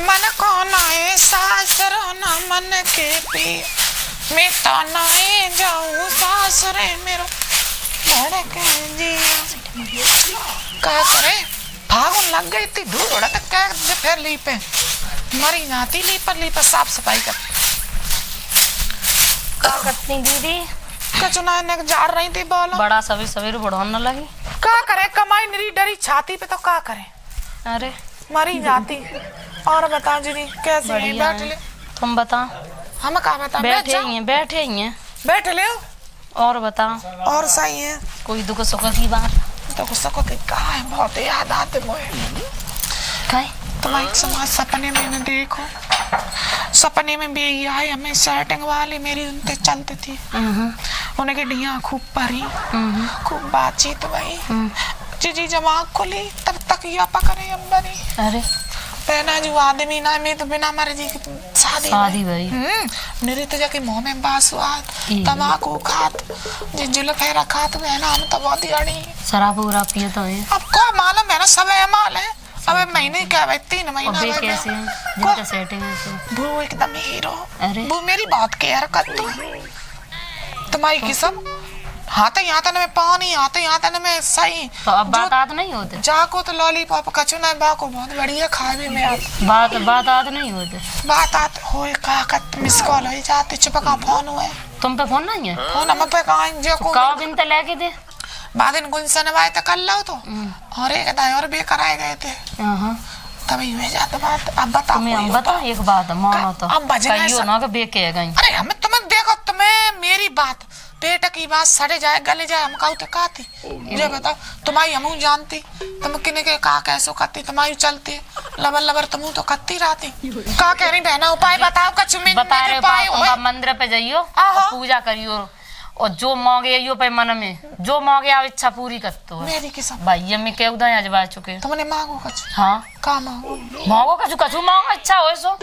मन को नाए सासरो न मन के पी मैं तो नाए जाऊं सासरे मेरो लड़के जिया का करे फागुन लग गई थी धूल उड़ा तक क्या फिर ली पे मरी जाती ली पर साफ सफाई कर का करती दीदी कचुना ने जा रही थी बोलो बड़ा सभी सवेरे बढ़ाने लगी का करे कमाई निरी डरी छाती पे तो का करे अरे मरी जाती और बता जी कैसे है बैठ ले तुम बता हम का बता बैठे ही हैं बैठ ले और बता और सही है कोई दुख सुख की बात तो सको के का है बहुत याद आते मोए काय तुम्हारी समाज सपने में न देखो सपने में भी यही आए हमें सेटिंग वाली मेरी उनते चलती थी उनके डिया खूब परी खूब बातचीत भाई जी जब आँख खुली तब तक या पकड़े अम्बरी अरे पहना जो आदमी ना में तो बिना मर्जी की शादी भाई नृत जाके मुंह में बासुआत तम्बाकू खात जी जुल्फे रखा तो है ना हम तो बहुत अड़ी शराब उराब पिए तो है अब को मालूम है ना सब माल है अब महीने क्या भाई 3 महीना अब कैसे जिनका सेटिंग है सो वो एकदम हीरो अरे वो मेरी बात केयर करती तुम्हारी किस्म हाँ तो यहाँ तक मैं पानी आते यहाँ तक मैं सही तो अब बात आद नहीं होते जाको तो लॉलीपॉप कचू ना बाको बहुत बढ़िया खा भी मैं बात आद नहीं होते बात आत होए का कत मिस कॉल हो जाते चुपका फोन हुए तुम पे फोन नहीं है फोन हम पे कहाँ जो को का दिन ते लेके दे बादिन गुंसन वाए तो कर लो तो और एक दाई और बेकार आए गए थे तभी हुए जाते बात अब बता तुम्हें बता एक बात मानो तो अब बजने ना के बेके है गई अरे हम तुम्हें देखो तुम्हें मेरी बात पेट की बात सड़े जाए गले जाए हम कहते काती ये बताओ तुम्हारी हम जानती तुम किने के का कैसो करती तुम्हारी चलती लबर लबर तुम तो करती रहती का कह रही बहना उपाय बताओ कछु में बता रहे मंदिर पे जाइयो पूजा करियो और जो मांगे यो पे मन में जो मांगे आप इच्छा पूरी करते हो मेरी किस्म भाई ये मैं कह उदा आज बात चुके तुमने मांगो कछु हाँ का मांगो कछु मांगो इच्छा हो सो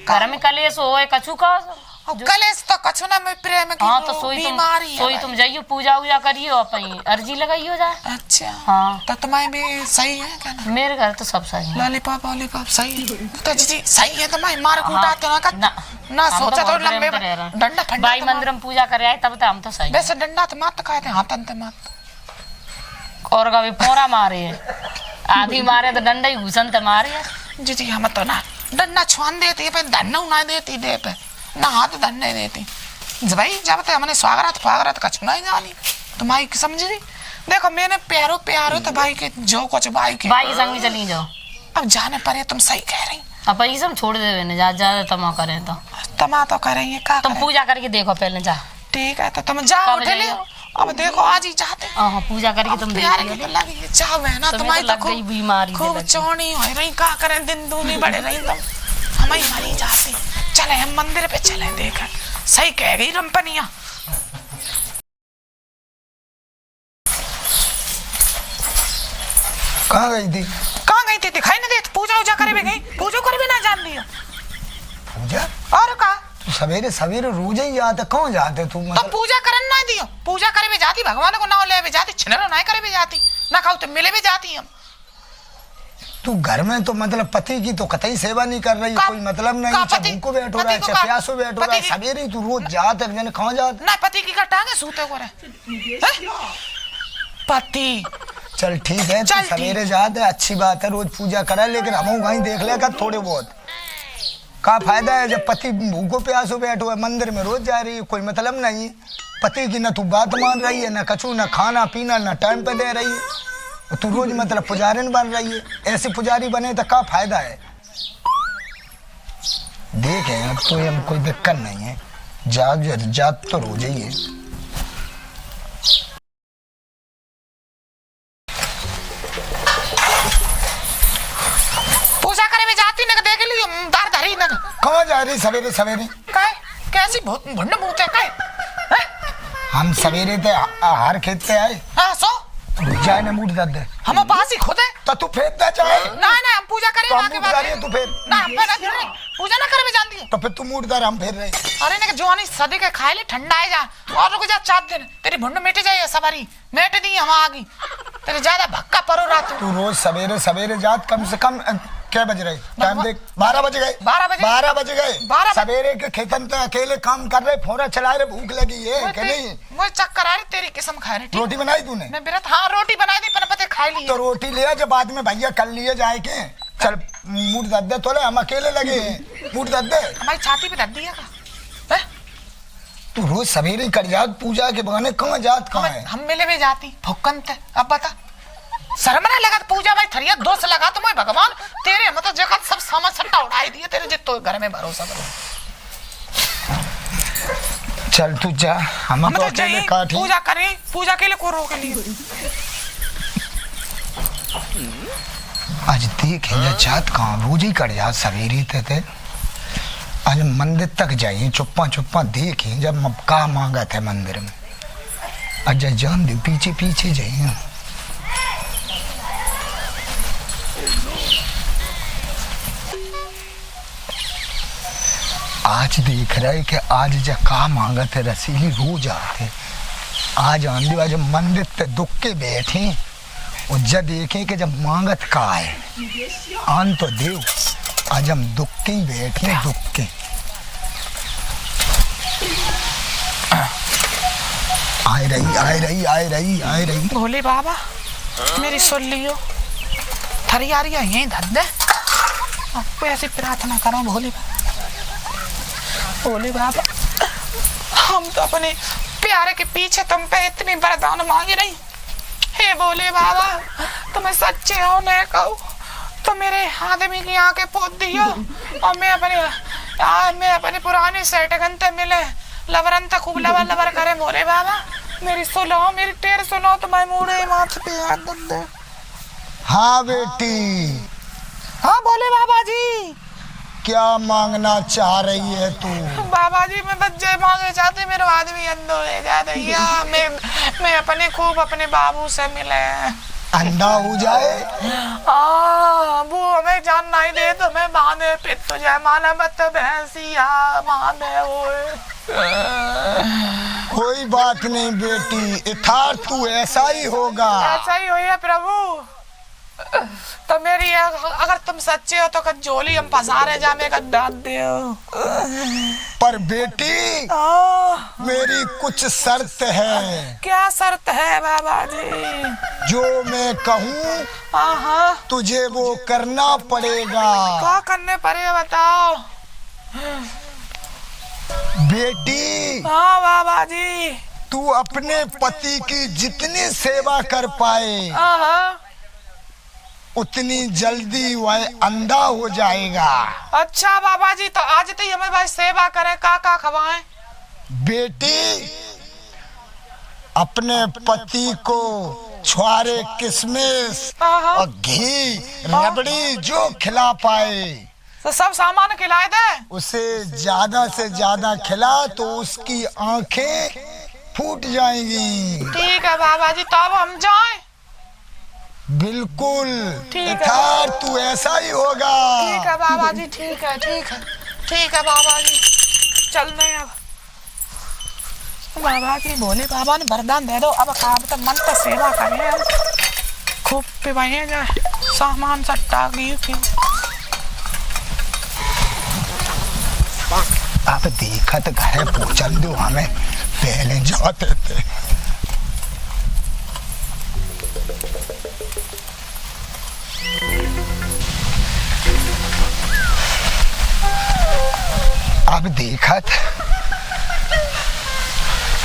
घर में कलेश हो कछु का कलेश तो कछु ना में प्रेम की हाँ तो सोई तुम जाइयो पूजा उजा करियो अपनी अर्जी लगाइयो जा अच्छा हाँ तो तुम्हारे भी सही है क्या ना मेरे घर तो सब सही है लॉलीपॉप वॉलीपॉप सही है तो जी सही है तुम्हारी मार कूटा तो ना सोचा तो लंबे डंडा फंडा भाई मंदिर में पूजा करे आए तब तो हम तो सही वैसे डंडा तो मात खाए थे हाथन ते मात और कभी पोरा मारे आधी मारे तो डंडा ही घुसन ते मारे जी हम तो ना डंडा छुआन देती पे धन्ना ना देती दे पे ना हाथ धन्ने देती भाई जब तक हमने स्वागत कछु नहीं जानी तुम्हारी समझ रही देखो मैंने प्यारो तो भाई के जो कुछ भाई संग चली जाओ अब जाने पर तुम सही कह रही अब ये सब छोड़ दे ज्यादा तमा करें तो तमा तो करेंगे का तुम पूजा करके देखो पहले जा ठीक है तो तुम जाओ उठे ले अब देखो आज ही चाहते हां पूजा करके तुम देखो लगी चाह है ना तुम्हारी तो खूब बीमारी खूब चौड़ी हो रही का करें दिन दूनी बढ़े रही तुम हमें मरी जाती चले हम मंदिर पे चले देखा सही कह गई रंपनिया कहाँ गई थी दिखाई नहीं देती पूजा उजा करे भी गई पूजा करे भी ना जान लियो पूजा और का तू सवेरे सवेरे रोज ही जाते कौन जाते तू तो पूजा करन ना दियो पूजा करे भी जाती भगवान को नाम ले भी जाती छिनरो ना करे भी जाती ना खाओ तो मिले भी जाती हम तू घर में तो मतलब पति की तो कतई सेवा नहीं कर रही कोई मतलब नहीं चाहे भूखो बैठो रहा चाहे प्यासो बैठो रहा सवेरे तू रोज जाते जने कहाँ जाते ना पति की कटांगे सूते को रे पति चल ठीक है तू सवेरे जाते अच्छी बात है रोज पूजा करा लेकिन हम वहीं देख लेगा थोड़े बहुत का फायदा है जब पति भूखो प्यासो बैठो है मंदिर में रोज जा रही है कोई मतलब नहीं पति की ना तू बात मान रही है ना कछु ना खाना पीना ना टाइम पे दे रही है तू रोज मतलब पुजारिन बन रही है ऐसे पुजारी बने तो का फायदा है देखे अब तो हम कोई दिक्कत नहीं है जात तो रोज ही है पूजा करे में जाती ना देख लियो दार धरी ना कहाँ जा रही सवेरे सवेरे कैसी भुंड भूत है हम सवेरे थे आहार खेत पे आए हाँ सो जाए ना मूड दर्द हम पास ही खुद है तो तू फेंकता चाहे ना हम पूजा करें तो हम मूड रही है तू फेर ना हम पूजा ना करे में जानती है तो फिर तू मूड दर हम फेर रहे अरे ने जवानी सदी के खाए ले ठंडा है जा तू और रुक जा 4 दिन तेरी भुंड मिट जाए सवारी मेट दी हम आ गई तेरे ज्यादा भक्का परो रात तू रोज सवेरे सवेरे जात कम से कम क्या बज रहे टाइम देख 12 बज गए 12 बजे 12 बज गए 12 सवेरे के खेतन तो अकेले काम कर रहे फोरा चला रहे भूख लगी है कि नहीं मुझे चक्कर आ रही तेरी किस्म खा रही रोटी बनाई तूने मैं बिरत हाँ रोटी बनाई थी पर पते खा ली तो रोटी ले जब बाद में भैया कर लिए जाए के चल मूड दद्दे थोड़े हम अकेले लगे हैं मूड दद्दे हमारी छाती पे दर्द दिया का तू रोज सवेरे कर जात पूजा के बहाने कहाँ जात कहाँ है हम मेले में जाती भुक्कंत अब बता शर्म नहीं लगा पूजा भाई थरिया दोष लगा तो मैं भगवान तेरे मतलब जगत सब समझ सट्टा उड़ाई दिए तेरे जितो घर में भरोसा करो चल तू जा हम तो अकेले काटी पूजा करें पूजा के लिए को रोक ली आज देख जात कहाँ रोज ही कर जात सवेरे थे आज मंदिर तक जाइए चुप्पा चुप्पा देखें जब का मांगा था मंदिर में आज जान दे पीछे पीछे जाइए आज देख रहे कि आज जब का मांगा थे रसीली रोज आते आज आंदे आज मंदिर पे दुख के बैठे और जब देखे कि जब मांगत का है आन तो देव आज हम दुख के ही बैठे दुख के आए रही भोले बाबा मेरी सुन लियो थरियारिया यहीं धर दे आपको ऐसी प्रार्थना करो भोले बाबा हम तो अपने प्यारे के पीछे तुम पे इतनी वरदान मांग रही हे भोले बाबा तुम्हें सच्चे हो न कहो तो मेरे आदमी की आंखें पोत दियो और मैं अपने पुराने सेठगन ते मिले लवरन तक खूब लवर लवर करे भोले बाबा मेरी सुनो मेरी टेर सुनो तो मैं मुड़े माथ पे हाथ दे हाँ बेटी हाँ भोले बाबा जी क्या मांगना चाह रही है तू बाबा जी मैं बच्चे मांगे चाहते मेरे आदमी अंधो ले जा रही मैं अपने खूब अपने बाबू से मिले अंधा हो जाए वो हमें जान नहीं दे तो मैं बांधे पित तुझे माना मत भैंसिया बांधे कोई बात नहीं बेटी इथार तू ऐसा ही होगा ऐसा ही हुई है प्रभु तो मेरी अगर तुम सच्चे हो तो झोली हम पसारे जाने का दाद दो पर बेटी मेरी कुछ शर्त है क्या शर्त है बाबा जी जो मैं कहूँ तुझे वो करना पड़ेगा क्या करने पड़ेगा बताओ बेटी हाँ बाबा जी तू अपने पति की जितनी सेवा कर पाए उतनी जल्दी वह अंधा हो जाएगा अच्छा बाबा जी तो आज तो हमें भाई सेवा करें का खवाएं बेटी अपने पति को छुआरे किशमिश और घी रबड़ी जो खिला पाए तो सब सामान खिलाए दे उसे ज्यादा से ज्यादा खिला तो उसकी आंखें फूट जाएंगी ठीक है बाबा जी तो अब हम जाएं बिल्कुल इथार तू ऐसा ही होगा ठीक है बाबा जी ठीक है बाबा जी चल रहे अब बाबा जी भोले बाबा ने वरदान दे दो अब तो मन तो सेवा करें हम खूब पिवाए जाए सामान सट्टा की अब देखा तो घर पहुंचल दो हमें पहले जाते थे अब देखा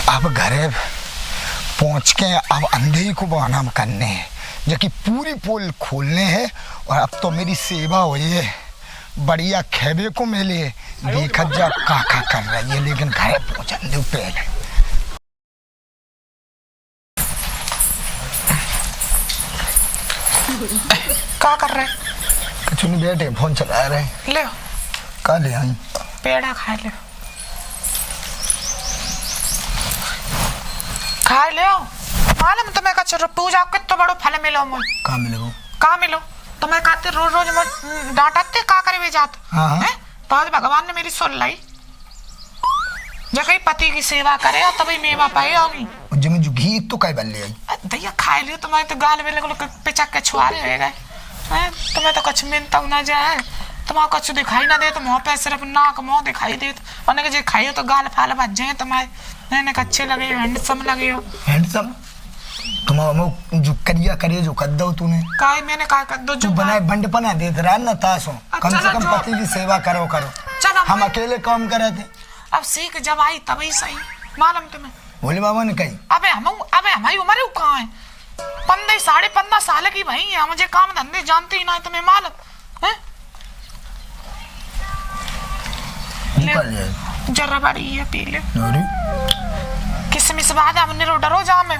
अब घरे पहुंच के अब अंधेरी को बहाना करने हैं जबकि पूरी पोल खोलने हैं और अब तो मेरी सेवा हुई है बढ़िया खेबे को मिले देखा जा काका कर रही है लेकिन घरे पहुंचने दो पहले क्या कर रहे कुछ नहीं बैठे फोन चला रहे ले का ले आई पेड़ा खा ले मालूम तुम्हें का पूजा कितना बड़ो फल मिलो मुझे का मिलो तुम्हें कहते रोज रोज डांटते का करे वे जात हैं तो आज भगवान ने मेरी सुन लाई जब कहीं पति की सेवा करे तभी मेवा पाए होगी जब जो घी तो काय बल्ले आई भैया खा लियो तुम्हारे तो गाल में लगो पिचक के छुआरे हो गए तुम्हें तो कुछ मिलता ना जाए, तुम्हारा कुछ दिखाई ना दे, तो मुँह पे सिर्फ नाक मुँह दिखाई दे, उन्हें के जो खाइयो तो गाल फाल बच जाए तुम्हारे, मैंने अच्छे लगे, हैंडसम लगे हो। हैंडसम तुम्हारा जो करिया करे जो कर दो तूने, काय मैंने काय कर दो, जो बनाए बंडपना देते रहा ना तासो, कम से कम पति की सेवा करो। चलो हम अकेले काम करे थे, अब सीख जब आई तभी सही, मालूम तुम्हें। भोले बाबा ने कही अबे हमारी उम्र कहाँ है, 15 साल की भाई है, मुझे काम धंधे जानती ही ना है, तुम्हें मालूम है। जरा बड़ी है पी ले, किसमिस बाद हमने डरो जा में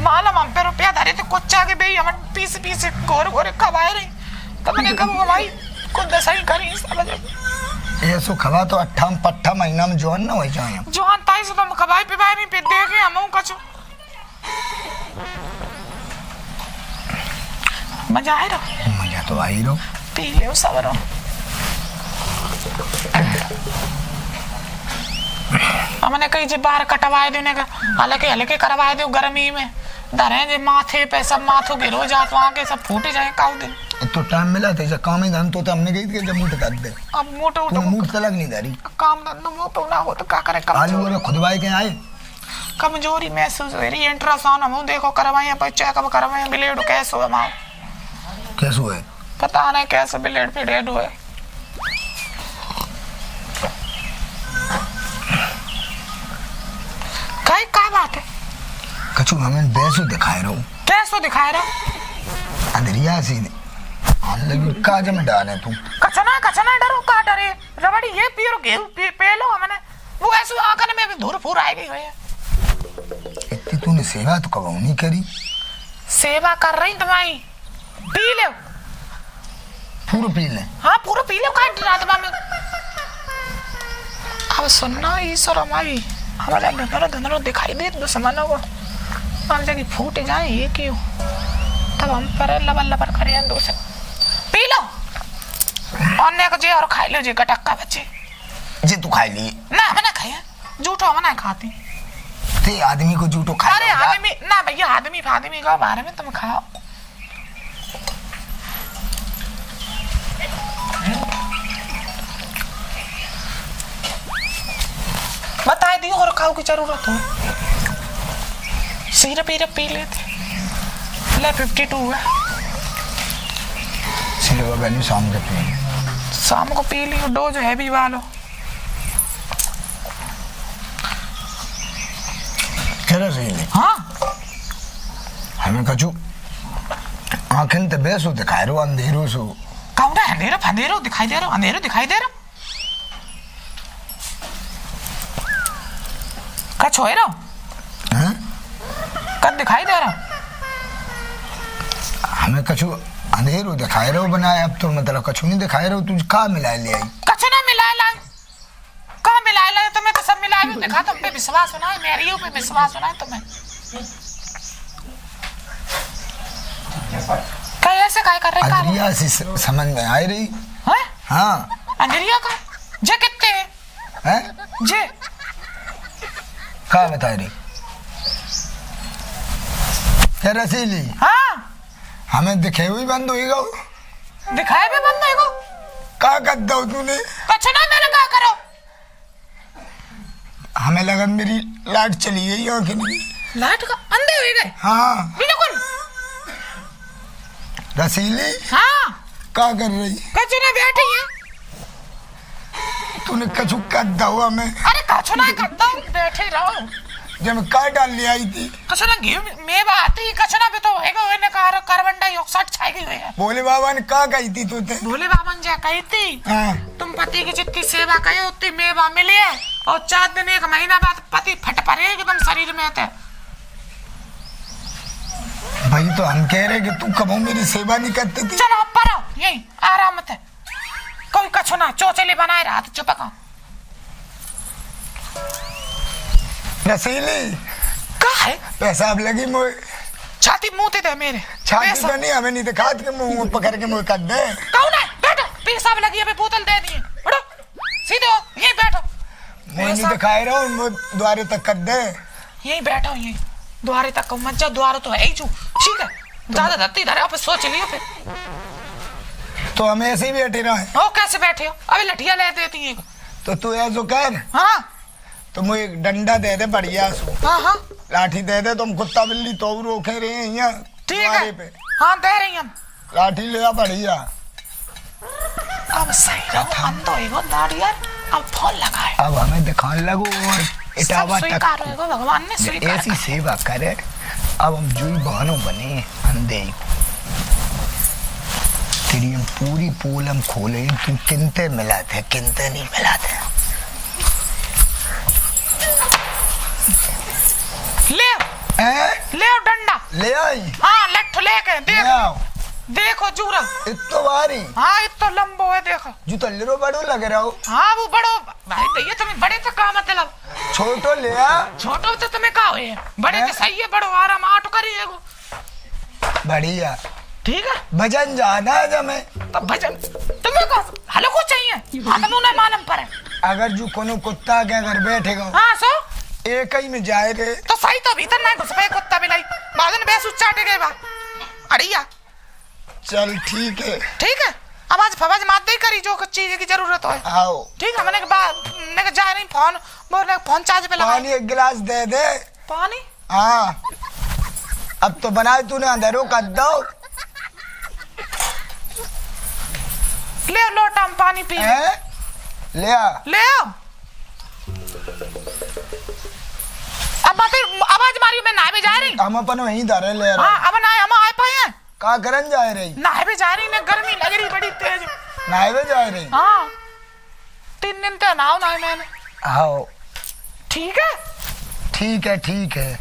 मालूम हम पे रुपया धरे थे कुछ आगे बे हम पीस गोर गोरे खवाए रही, तब मैंने कहा भाई कुछ दसाई करी समझ ये सो खवा तो 8 पट्ठा महीना में जोन ना हो जाए, जोन ताई से तुम खवाई पिवाई नहीं पे देखे हम कछु मजा आए रहो, मजा तो आई रो, पी ले सवरो। हमने कही जी बाहर कटवाए देने का, हल्के करवाए दो गर्मी में, धरे जे माथे पे सब माथों के रोज आत वहाँ के सब फूटे जाए काउ दिन। तो टाइम मिला था जब काम ही धन तो हमने कही थी जब मूठ कर दे, अब मोटे उठो मूठ तलक नहीं धरी, काम धंधो मुँह पे ना हो तो क्या करे, आलू वाले खुदवाए के आए, कमजोरी महसूस हो रही, अल्ट्रासाउंड हम देखो करवाए पर चेकअप करवाए, ब्लेड कैसे हुए माँ कैसे हुए पता नहीं कैसे ब्लेड पे डेड हुए। क्या बात है, कछु हमें बैसो दिखाए रहो, कैसो दिखाए रहो, अंधेरिया सी लगी काज में डाले तू, कचना डरो का डरे, रबड़ी ये पियो गेहूं पे लो हमने, वो ऐसे आंखन में भी धूल फूर आ गई है। इतनी तूने सेवा तो कब नहीं करी, सेवा कर रही तुम्हारी, पी ले पूरा पी ले, हाँ पूरा पी ले, का रात में अब सुनना ईश्वर हमारी हमारा धनरो दिखाई दे दुश्मनों को, हम जगह फूट जाए ये क्यों, तब हम पर लबर करें दो से पी लो अन्य को जे और खाई लो जे गटक्का बच्चे जे तू खाई ली ना, मैंने खाया झूठो हम ना खाती, ते आदमी को झूठो खा, अरे आदमी ना भैया, आदमी का बारे में तुम खाओ, बताए दी और खाओ की जरूरत हो, सिरप पी लेते ले 52 है, सिलेवा बनी शाम को पी, शाम को पी लियो, डोज है भी वालो तेरा सही ले, हाँ हमें कछु आंखें ते बेसो दिखाए रो, अंधेरो सो कौन है, अंधेरो दिखाई दे रहा, अंधेरो दिखाई दे रहा, कछ हो रहा, हैं कद दिखाई दे रहा, हमें कछु अंधेरो दिखाए रहो बनाए, अब तो मतलब कछु नहीं दिखाए रहो, तुझ का मिला ले आई, कछ ना मिलाए लाई, कहाँ मिलाए लाई, तुम्हें तो सब मिलाए भी दिखा, तुम पे विश्वास होना है, मेरी पे विश्वास होना है तुम्हें, क्या ऐसे काय कर रहे, अंधेरिया से समझ में आ रही, हाँ अंधेरिया का जे कितने हैं जे का बता रही, क्या रसीली, हाँ हमें दिखे हुई बंद हुई गो, दिखाए भी बंद है को, का कर दो तूने, कछ ना मेरे क्या करो, हमें लगा मेरी लाइट चली गई आंखें नहीं, लाइट का अंधे हुए गए, हाँ बिल्कुल रसीली, हाँ का कर रही, कछ ना बैठी है, तूने कछु कर दो हमें, अरे कछ ना करता हूँ, बैठे रहो, जब का डाल ले आई थी, कछ ना घी में बात ही कछ ना भी तो होएगा, होने का कार्बन डाइऑक्साइड छाई गई है, भोले बाबा ने का कही थी तू ते, भोले बाबा ने जा कही थी, हाँ तुम पति की जितनी सेवा करे उतनी मेवा मिले, और 4 दिन 1 महीना बाद पति फट पड़े एकदम शरीर में थे, भाई तो हम कह रहे कि तू कबो मेरी सेवा नहीं करती थी, चलो अब पढ़ो यही आराम थे, कोई कछु ना चोचले बनाए रहा तो चुप का, रसीली का है पैसा अब लगी मोए, छाती मुंह ते दे मेरे, छाती तो नहीं हमें नहीं दिखा के मुंह पकड़ के मुंह कर दे, कौन है बैठो, पेशाब लगी है, बोतल दे दिए, उठो सीधे हो यहीं बैठो, मुंह नहीं दिखाए रहो, मुंह द्वारे तक कर दे, यहीं बैठो, यहीं द्वारे तक मत जाओ, द्वार तो है ही जो ठीक है, ज्यादा धरती धरे आप सोच लियो फिर तो हम ऐसे ही बैठे रहे। ओ कैसे बैठे हो? अभी लठिया ले देती है। तो तू ऐसो कर, हाँ तो मुझे एक डंडा दे दे बढ़िया सो, हाँ हाँ लाठी दे दे, तुम कुत्ता बिल्ली तो रोके रहे हैं यहाँ ठीक है। द्वारे पे। हाँ दे रही हम। लाठी ले आ बढ़िया। अब सही रहो अंधो एगो दाढ़ी यार। अब फोन लगाए, अब हमें दिखाने लगो और सब इटावा स्वीकार तक होएगा, भगवान ने स्वीकार ऐसी सेवा करे। अब हम जुई बहनों बने अंधे को, तेरी हम पूरी पोल हम खोले, तू किनते मिला थे किनते नहीं मिला थे। ले डंडा ले आई। हाँ लठ लेके देखो, देखो जूरा इतो भारी। हाँ इतो लंबो है देखो। जो तो लिरो बड़ो लग रहा हो। हाँ वो बड़ो भाई भैया तुम्हें बड़े तो का मतलब, छोटो ले आ। छोटो तो तुम्हें का हुए, बड़े तो सही है, बड़ो आराम आटो करिएगो बढ़िया ठीक है। भजन जाना है जमे तो भजन तुम्हें को हलो को चाहिए। हाँ तो मुझे मालूम पर है, अगर जो कोनो कुत्ता के अगर बैठेगा हाँ सो एक ही में जाए रे तो सही तो भीतर ना घुस पाए कुत्ता बिलाई बादन बेस चाटे गए बा अड़िया। चल ठीक है। ठीक है अब आज फवाज मात नहीं करी जो चीज की जरूरत है। आओ ठीक है मैंने के बाद ने जा रही फोन बोलने फोन चार्ज पे लगा। पानी एक गिलास दे दे। पानी हाँ अब तो बनाए तूने अंधेरों कर दो। ले लोटा में पानी पी ले आ। ले आओ। अब फिर आवाज मारी मैं नहाए भी जा रही। हम अपन वहीं धरे ले रहे। हाँ अब नहाए हम आए पाए हैं। कहाँ करन जाए रही? नहाए भी जा रही ने गर्मी लग रही बड़ी तेज। नहाए जाए रही। हाँ 3 दिन तो नहाओ ना मैंने। आओ ठीक है ठीक है ठीक है।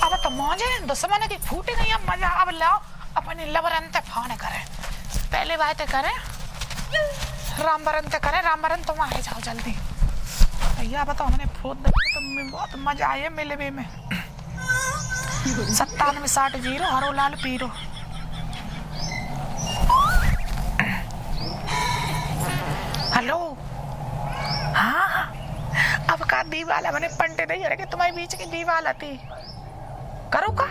अब तो मौजे दुश्मन की फूट गई अब मजा। अब लाओ अपने लबरंते फाने करें, पहले बातें करें, रामबरंते करें। रामबरन तुम आए जाओ जल्दी भैया। बताओ हमने फूट दी तो बहुत मजा आया मेले में। 9760 हरो लाल पीरो। हेलो हाँ अब का दीवाला मैंने पंटे नहीं रखे तुम्हारे बीच की दीवाल आती करो का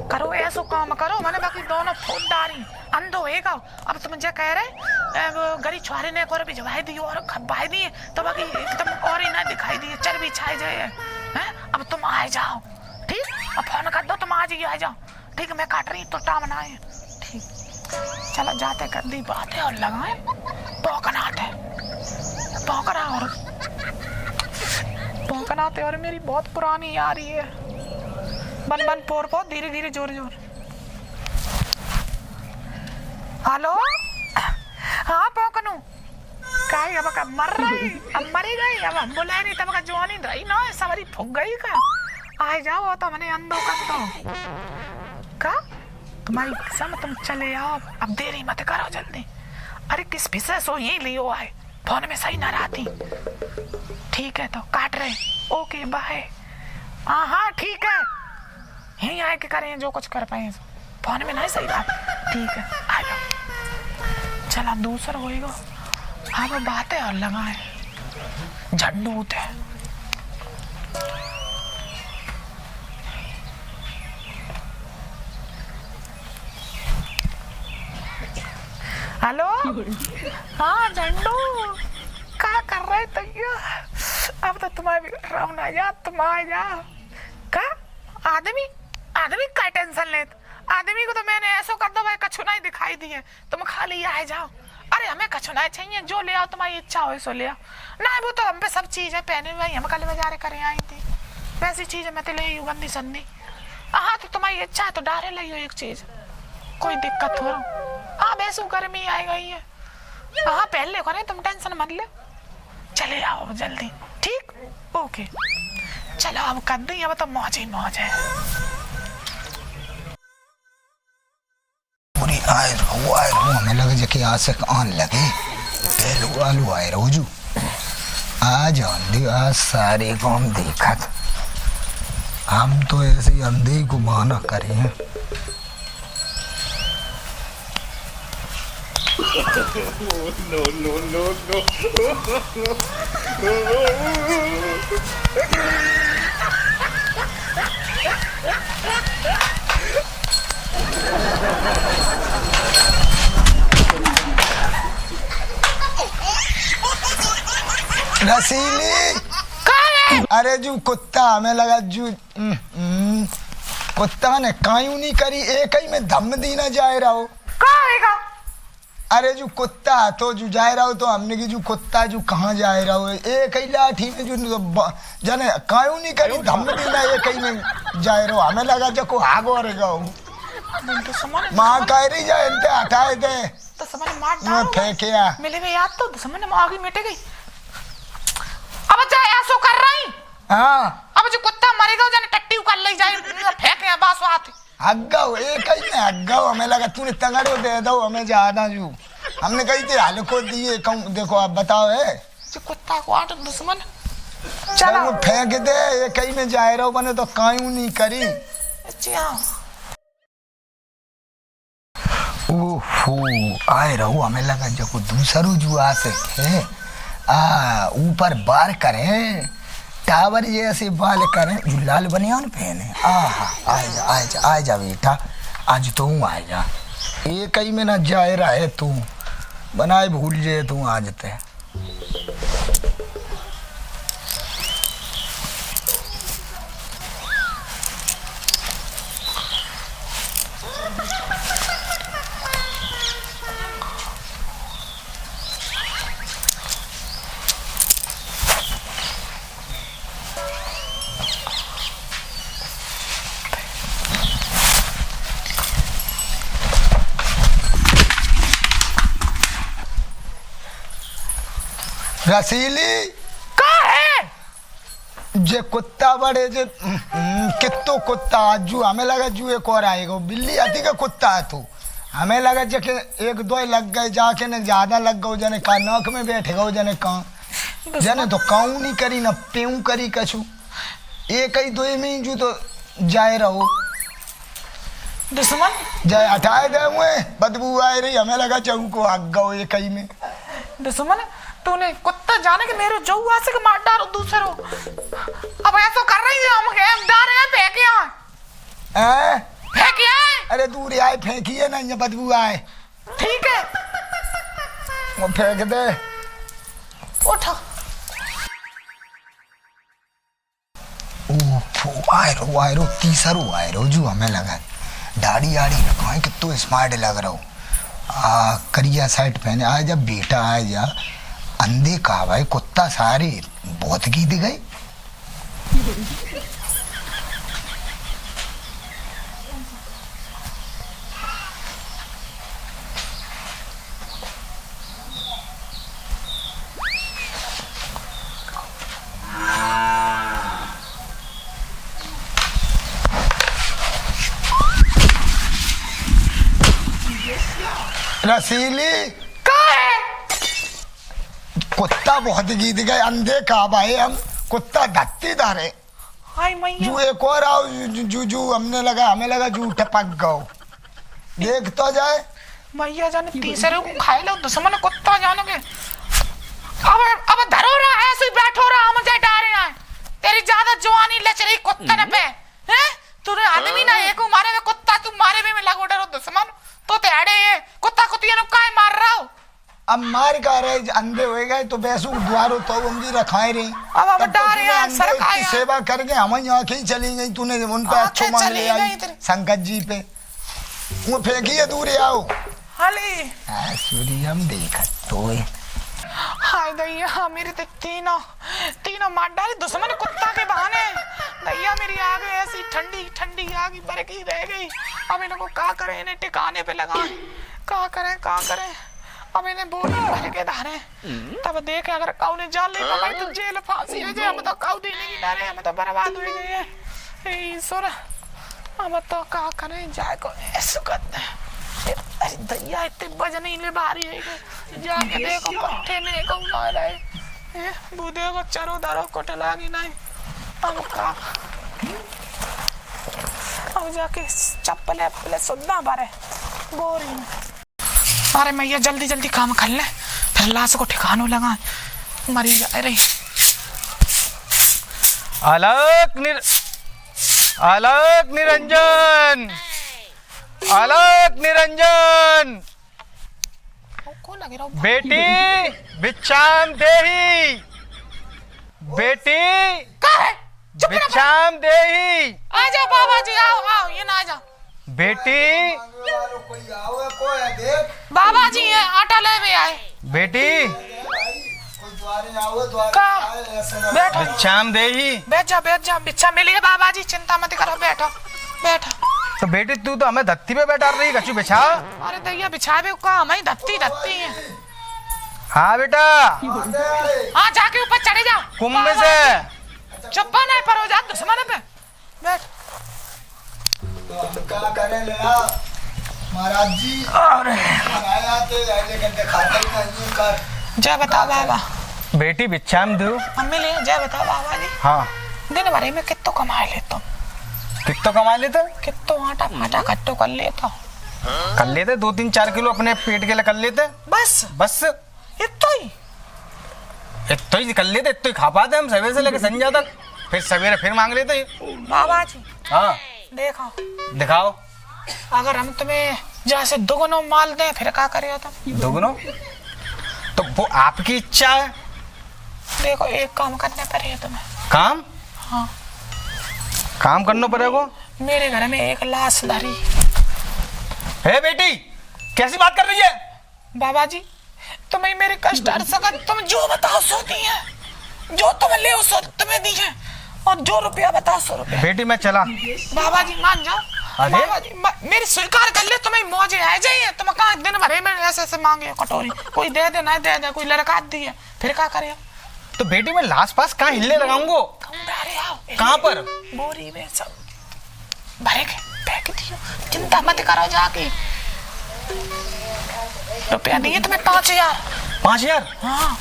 करो ऐसो काम करो मैंने बाकी दोनों फूट डारी अंधो होएगा। अब तुम मुझे कह रहे गरी छुआरे ने को भिजवाई दी और खबाई दी तो बाकी एकदम और ही ना दिखाई दी चर्बी छाई जाए हैं। अब तुम आ जाओ ठीक। अब फोन कर दो तुम आज ही आ जाओ ठीक। मैं काट रही तो टाइम ना है ठीक। चलो जाते कर दी बातें और लगाए पौकनाते पौकना और पौकनाते और मेरी बहुत पुरानी आ रही है। बन बन पोर पो धीरे धीरे जोर जोर। हेलो हाँ पौकनू काई अब का मर रही अब मरी गई। अब हम बोले नहीं तब का जवानी रही ना सवारी फूक गई का। आ जाओ तो मैंने अंधो कर दो का तुम्हारी कसम तुम चले आओ। अब देरी मत करो जल्दी। अरे किस विषय सो यही लियो आए फोन में सही ना रहती। ठीक है तो काट रहे ओके बाय। हाँ हाँ ठीक है यहीं आए के करें जो कुछ कर पाए फोन में नहीं सही बात। ठीक है आ जाओ। चला दूसरा होएगा। हाँ बातें और लगाए झंडूत है। हेलो हाँ झंडू क्या कर रहे तैया? अब तो तुम्हारे राम आ जा तुम आ जा का आदमी आदमी का टेंशन ले। आदमी को तो मैंने ऐसा कर दो भाई कछु नहीं दिखाई दिए तुम खाली आ जाओ। अरे हमें कछु नहीं चाहिए जो ले आओ तुम्हारी इच्छा हो सो ले आओ। ना वो तो हम पे सब चीज है पहने हुए हम कल बाजार करे आई थी वैसी चीज मैं तो ले गंदी सन्नी। हाँ तो तुम्हारी इच्छा है तो डारे ले एक चीज कोई दिक्कत हो रहा। हाँ वैसू गर्मी आई गई है। हाँ पहले को नहीं तुम टेंशन मत ले चले आओ जल्दी ठीक ओके। चलो अब कर दी अब तो मौज ही मौज है। पूरी आए रहो हमें लगे कि आज से आन लगे पहलू आलू आए रहो जू आज आंधी आज सारे काम देखा था। हम तो ऐसे ही अंधे को बहाना करे हैं। रसीली कहाँ है? अरे जू कुत्ता हमें लगा जू कुत्ता ने कायू नहीं करी एक ही में धम दी ना जाए रहो। कहाँ आएगा? अरे जो कुत्ता तो जो जाए रहो तो हमने की जो कुत्ता जो कहाँ जाए रहो एक ही लाठी में जो जने कायू नहीं करी धम दी ना एक ही में जाए रहो। हमें लगा जो को आगो रहेगा माँ कह रही जाए इनते हटाए थे तो समझ मार मैं डालो फेंकिया मिले में याद तो समझ में आगे मिट गई। अब जाए ऐसो कर रही हाँ अब जो कुत्ता मरेगा जाने टट्टी कर ले जाए फेंक या बास आते हग्गाओ एक ही में हग्गाओ। हमें लगा तूने तगड़ो दे दो हमें ज्यादा जू हमने कही थी हल्को दिए कहूँ देखो आप बताओ है जो कुत्ता को आट दुश्मन चलो चलो वो फेंक दे एक ही में जाए रहो बने तो कायू नहीं करी। ओहो आए रहो हमें लगा जब दूसरो जुआ से है ऊपर बार करें टावर जैसे बाल करें जो लाल बनियान पहने आ जा बेटा आज तू आ जा एक ही में ना जाए रहे तू बनाए भूल जाए तू आज ते रसीली कहाँ है? जे कुत्ता बड़े जे कितो कुत्ता जू हमें लगा जू एक और आएगा बिल्ली आती का कुत्ता है तू हमें लगा जे एक दो लग गए जाके न ज्यादा लग गए जने का नौक में बैठ गए जने का जने तो काऊ नहीं करी ना पेऊ करी कछु एक ही दो में जू तो जाए रहो दुश्मन जाए हटाए दे मुए बदबू आए रही हमें लगा चऊ को हग गओ एक ही में दुश्मन तूने कुत्ता जाने के मेरे जौआ से मार डालो दूसरो अब ऐसा कर रही है हम के डारे हैं फेंकिया अरे दूर आए फेंकिए ना ये बदबू आए ठीक है वो फेंक दे उठो आए रो तीसरो आए रो जो हमें लगा दाढ़ी आड़ी लगाए कि तो स्मार्ट लग रहा हो करिया शर्ट पहने आ जा बेटा आ जा अंधे कहा भाई कुत्ता सारी बहुत गीत गई रसीली कुत्ता बहुत गीत गए अंधे कहा भाई हम कुत्ता धत्ती धारे हाय मैया जू एक और आओ जू जू हमने लगा हमें लगा जू टपक गओ देख तो जाए मैया जाने तीसरे को खाए लो दुश्मन कुत्ता जानो के अब धरो रहा है ऐसे बैठो रहा हम जाए डारे आए तेरी ज्यादा जवानी लच रही कुत्ते ने पे हैं तूने आदमी ना एक मारे में कुत्ता तू मारे में लगो डरो दुश्मन तो तेड़े ये कुत्ता कुतिया नु काय मार रहा हो अब मार का रहे अंधे हो गए तो बैसू द्वारो तो उंगी रखाए रही अब डारे यार सरकार सेवा करके हम आंखें चली गई तूने उन पे अच्छो मान ले आई संकट जी पे वो फेंकिए दूर आओ हाली सूर्यम देखा तो हाय दैया मेरे ते तीनों मार डाले दुश्मन कुत्ता के बहाने दैया मेरी आ गई ऐसी ठंडी ठंडी आ गई बरकी रह गई अब इनको क्या करें इन्हें टिकाने पे लगाएं क्या करें अब इन्हें बोली भर के धारे तब देखे अगर काऊ ने जान ले पकड़ तो जेल फांसी हो जाए हम तो काऊ देने की डरे हम तो बर्बाद हो गए हे ईश्वर अब तो क्या करें जाए को ऐसा करते अरे दैया इतने वजन ही ले भारी है जाके देखो पट्टे में को मार रहे बूढ़े को चरो दरो कोट लागी नहीं अब का अब जाके चप्पल सुनना बारे बोरी अरे मैया जल्दी जल्दी काम कर ले फिर लाश को ठिकानों लगा मरी जा रही आलोक निरंजन बेटी विश्राम देही बेटी का है? चुप रहो। भिक्षाम देही। आ जाओ बाबा जी, आओ आओ, ये ना आ जाओ। बेटी कोई आओ, कोई है, देख बाबा जी ये आटा ले भी आए। बेटी कोई द्वारे आओ, द्वारे का? आए, ऐसे ना बैठो भिक्षाम देही। बैठ जाओ, बैठ जाओ, बिच्छा मिली है बाबा जी, चिंता मत करो, बैठो बैठो। तो बेटी तू तो हमें धत्ती पे बैठा रही, कछु बिछा। अरे दैया बिछा भी का हमें धत्ती धत्ती है। हाँ बेटा, हाँ जाके ऊपर चढ़े जाओ कुंभ से। चुप्पा नहीं परो जा दुश्मन पे बैठ। तो क्या करे लेना महाराज जी, बनाए आते लेकिन दिखाते ही नहीं कर। जय बताओ बाबा। बेटी भिक्षाम दो। मम्मी ले जय बताओ बाबा जी। हाँ, दिन भर में कितो कमा ले तुम? कितना कमा लेते? कितो आटा फाटा कट्टो कर लेता? कर लेते 2-3-4 किलो अपने पेट के लिए कर लेते। बस बस इतो ही? इतना ही कर लेते, इतना ही खा पाते हम सवेरे से लेकर संध्या तक, फिर सवेरे फिर मांग लेते। बाबा जी हाँ देखो, दिखाओ। अगर हम तुम्हें जैसे दोगुनो माल दें फिर क्या करियो तुम? दोगुनो तो वो आपकी इच्छा है। देखो एक काम करने पड़ेगा तुम्हें। काम? हाँ काम करना पड़ेगा। मेरे घर में एक लाश धरी। हे बेटी, कैसी बात कर रही है? बाबा जी तुम्हें मेरे कष्ट हर सकत तुम जो बताओ सो दी है, जो तुम ले सो तुम्हें दी है, और जो रुपया बताओ 100 रुपया। बेटी मैं चला। बाबा जी मान जाओ। अरे? बाबा जी मेरी स्वीकार कर ले, तुम्हें मौजे आ जाइए। तुम कहा दिन भर में ऐसे ऐसे मांगे कटोरी, कोई दे दे नहीं दे दे, कोई लड़का दिए फिर क्या करे? तो बेटी मैं लाश पास कहाँ हिलने लगाऊंगो? कहाँ पर? बोरी में सब भरे के फेंक दियो, चिंता मत करो। जाके रुपया नहीं है तुम्हें 5000। 5000? हाँ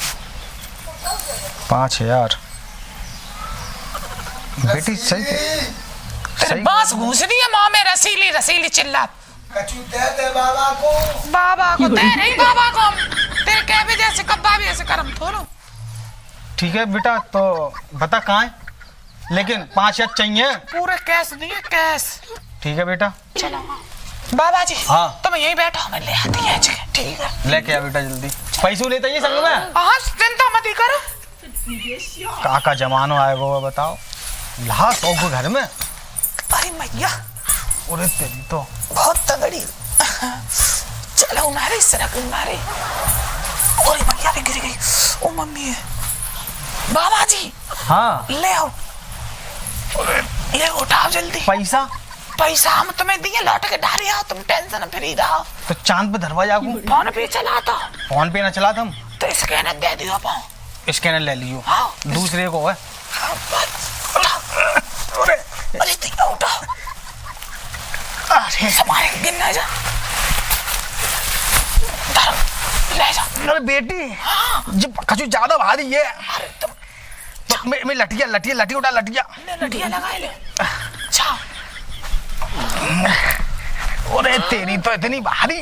5000 बेटी सही तेरे बांस घूस दी है माँ में, रसीली रसीली चिल्ला। कछु दे दे बाबा को। बाबा को दे नहीं, बाबा को हम तेरे कह भी जैसे कब्बा भी ऐसे करम थोड़ो। ठीक है बेटा, तो बता कहाँ है, लेकिन 5000 चाहिए। पूरे कैश दिए, कैश। ठीक है बेटा। चलो बाबा जी। हाँ। तुम यहीं बैठो, हमें ले आती है जगह। ठीक है लेके आ बेटा जल्दी। पैसों लेते ही संग में। हाँ चिंता मत ही करो। का जमानो आएगा वो बताओ, लाश होगा घर में। अरे मैया अरे तेरी तो बहुत तगड़ी। चलो उनारे सड़क उनारे। अरे मैया भी गिर गई। ओ मम्मी बाबा जी। हाँ ले आओ, ये उठाओ जल्दी। पैसा? पैसा हम तुम्हें दिए, लौट के डाले आओ, तुम टेंशन फ्री रहो। तो चांद पे धरवा जाऊं। फोन पे चलाता फोन पे ना चला तुम तो स्कैनर दे दियो पाओ। स्कैनर ले लियो। हाँ दूसरे को है। हाँ, उठाओ। अरे दिया उठाओ। अरे समारे गिनना जा, ले जा। अरे बेटी हाँ जब कछु ज्यादा भारी है अरे तुम तो मैं लठी उठा लठिया। लठिया लगा ले। छाओ। अरे तेरी तो इतनी भारी।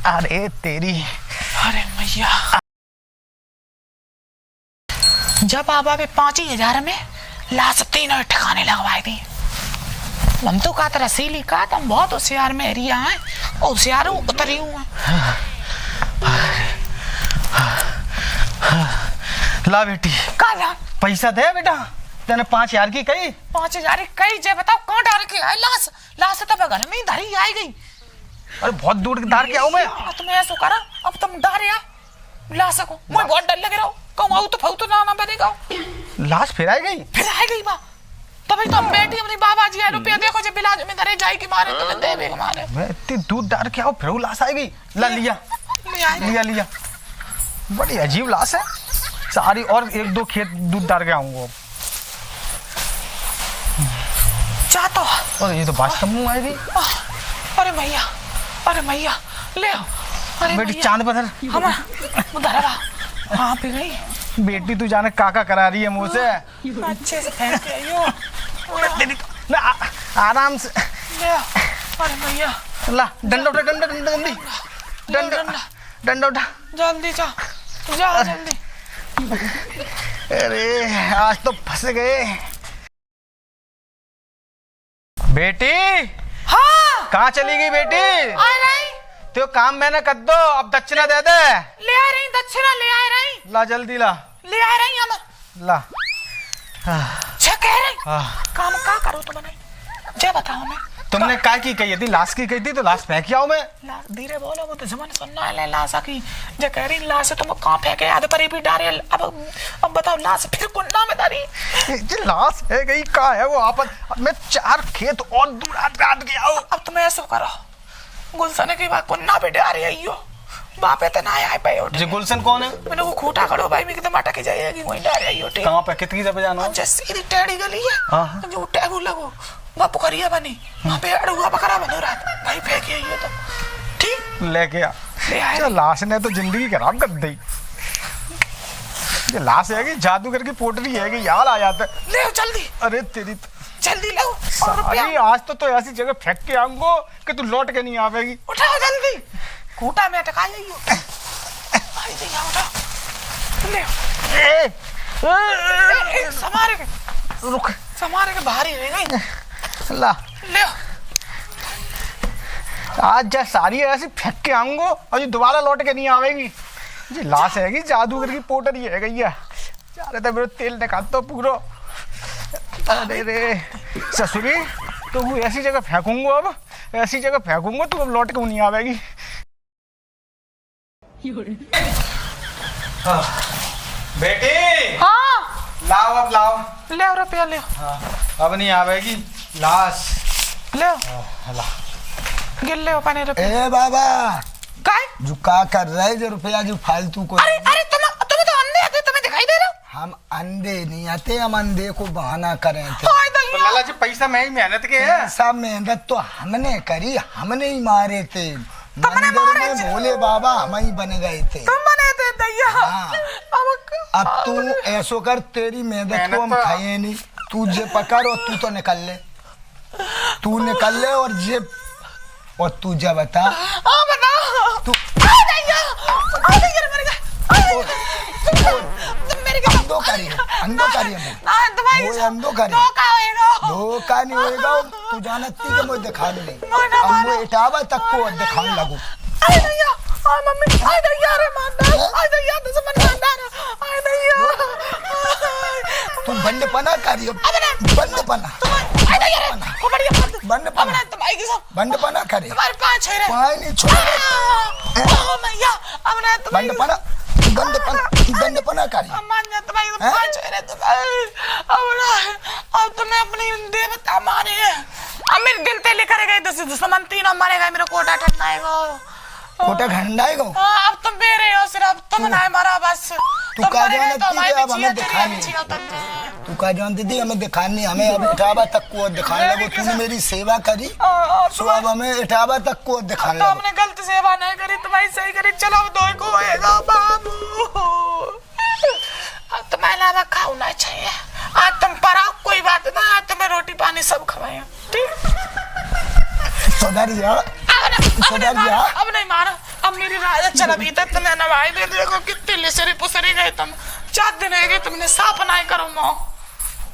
अरे तेरी। अरे मैया जब बाबा पे 5000 में लाश 3 ठिकाने लगवाई दी। हम तो कहा था रसीली का, तुम बहुत होशियार में एरिया है, होशियार उतरी हूँ। ला बेटी का पैसा दे बेटा, तेने 5000 की कही। 5000 कई जे बताओ कौन डाल के है लाश? लाश तो घर में ही धरी आई गई। अरे बहुत दूर धार के आऊं मैं। तुम ऐसा करा, अब तुम डाल या लाश को, मैं बहुत डर लगे रहो। कहूँ आऊ तो फाऊ तो ना बनेगा। लाश फिर आई गई। फिर आई गई बा तभी तो बेटी अपनी बाबा जी है, रुपया देखो जब इलाज में धरे जाएगी मारे तो दे बेग मारे। मैं इतनी दूर डार के आओ फिर लाश आई गई। ला लिया लिया। बड़ी अजीब लाश है सारी, और 1-2 खेत दूध डार के आऊंगा। चाहता और ये तो बात कम आएगी। अरे मैया ले आओ। अरे बेटी मैया, चांद पत्थर हम उधर हाँ पे गई। बेटी तू जाने काका करा रही है मुँह से। अच्छे से फेंक के आइयो। तेरी तो ना आराम से ले आओ। अरे मैया ला डंडा उठा डंडा उठा। जल्दी जा जल्दी। अरे आज तो फंस गए। बेटी हाँ कहाँ चली गई बेटी? आ रही। तो काम मैंने कर दो, अब दक्षिणा दे दे। ले आ रही दक्षिणा, ले आ रही। ला जल्दी ला। ले आ रही हम। ला छे कह रही काम का करो तुमने जे बताओ मैं तुमने का की कही थी? लाश की कही थी तो लाश फेंक आओ मैं। धीरे बोलो वो तो जमन सुनना है लाश की जे कह रही लाश तुम कहां फेंके आधे पर भी डारे अब बताओ लाश फिर कुन्ना में डाली ये लाश है गई का है वो आपस मैं 4 खेत और दूर रात गया हूं। अब तुम ऐसा करो गुलशन के बाद कुन्ना पे डारे आइयो बापे तो ना आए पे जी गुलशन कौन है? मैंने वो खूटा खड़ो भाई मैं तो मटक जाएगी वहीं डारे आइयो टे कहां पे कितनी जगह जाना है? जैसे सीधी टेढ़ी गली है हां जो टेबल लगो वहां पुखरिया बनी वहां पे अड़ुआ बकरा बनो रात भाई फेंके आइयो तो ठीक लेके आ। ले आए लाश ने तो जिंदगी खराब कर दी। ये लाश है कि जादूगर की पोटली है कि यार आ जाता है। ले जल्दी अरे तेरी जल्दी लो और अरे आज तो ऐसी जगह फेंक के आऊंगो कि तू लौट के नहीं आवेगी। उठाओ जल्दी खूटा में अटका जाइयो भाई जल्दी उठाओ ले समारे के रुक समारे के भारी रह गई ला ले आज जा सारी ऐसी फेंक के आऊंगो और ये दोबारा लौट के नहीं आवेगी। ये लाश है कि जादूगर की पोटली है गई है। जा रहे थे मेरे तेल निकाल तो पूरा। अरे रे ससुरी तो वो ऐसी जगह फेंकूंगा अब ऐसी जगह फेंकूंगा तू अब लौट के नहीं आवेगी। बेटी हाँ लाओ अब लाओ ले रुपया ले हाँ अब नहीं आवेगी लाश ले ला गिल ले पानी रुपया ए बाबा काय जो का कर रहे जो रुपया जो फालतू को अरे अरे तुम्हें तो अंधे आते तुम्हें दिखाई दे रहा हम अंधे नहीं आते हम अंधे को बहाना करें थे हाय तो दैया लाला जी पैसा मैं ही मेहनत के है। सब मेहनत तो हमने करी हमने ही मारे थे तुमने मंदिर मारे में थे? भोले बाबा हम ही बन गए थे। तुम बने थे दैया हाँ। अब तू ऐसो कर तेरी मेहनत को हम मेहनत तो- खाए नहीं तू जे पकड़ और तू तो निकल ले तू निकल ले और जे और तू जा बता हां बता तू हाय दैया मर गया तुम मेरे के अंधो करी अंधो करी हम ना तुम्हारी वो अंधो करी धोखा होएगा धोखा नहीं होएगा तू जानती कि मुझे दिखा ले माना, अब वो इटावा तक को दिखाने लगू हाय दैया हाय मम्मी हाय दैया रे मांदा हाय दैया दुश्मन मांदा हाय दैया तू बंदपना करी बंदपना हाय दैया रे को बढ़िया बंदपना अब तुम आएगी सब बंदपना करे तुम्हारे पांच है रे पाए नहीं छोड़ ओ मैया अब ना तुम बंदपना करी मान जा तुम्हारी पांच है रे तुम अब तुम्हें अपनी देवता माने अब मेरे दिल पे लेकर गए दुश्मन तीनों मारेगा मेरा कोटा ठंडाएगा कोटा घंडाएगा अब तुम मेरे हो सिर्फ तुम ना मारा बस तू का जानती थी अब हमें दिखानी तू का जानती थी हमें दिखानी हमें अब इटावा तक को दिखाने लगो तूने मेरी सेवा करी सो अब हमें इटावा तक को दिखाने तो लगो हमने गलत सेवा नहीं करी तुम्हारी सही करी चलो दो को होएगा बाबू अब तुम्हें अलावा खाओ ना चाहिए आज तुम पर आओ कोई बात ना आज तुम्हें रोटी पानी सब खवाए ठीक सुधर जा अब नहीं मारो अब मेरी राजा चल अभी तक तुम्हें नवाई दे देखो कितने लिसरे पुसरे गए तुम 4 दिन हो गए तुमने साफ नहीं करो माँ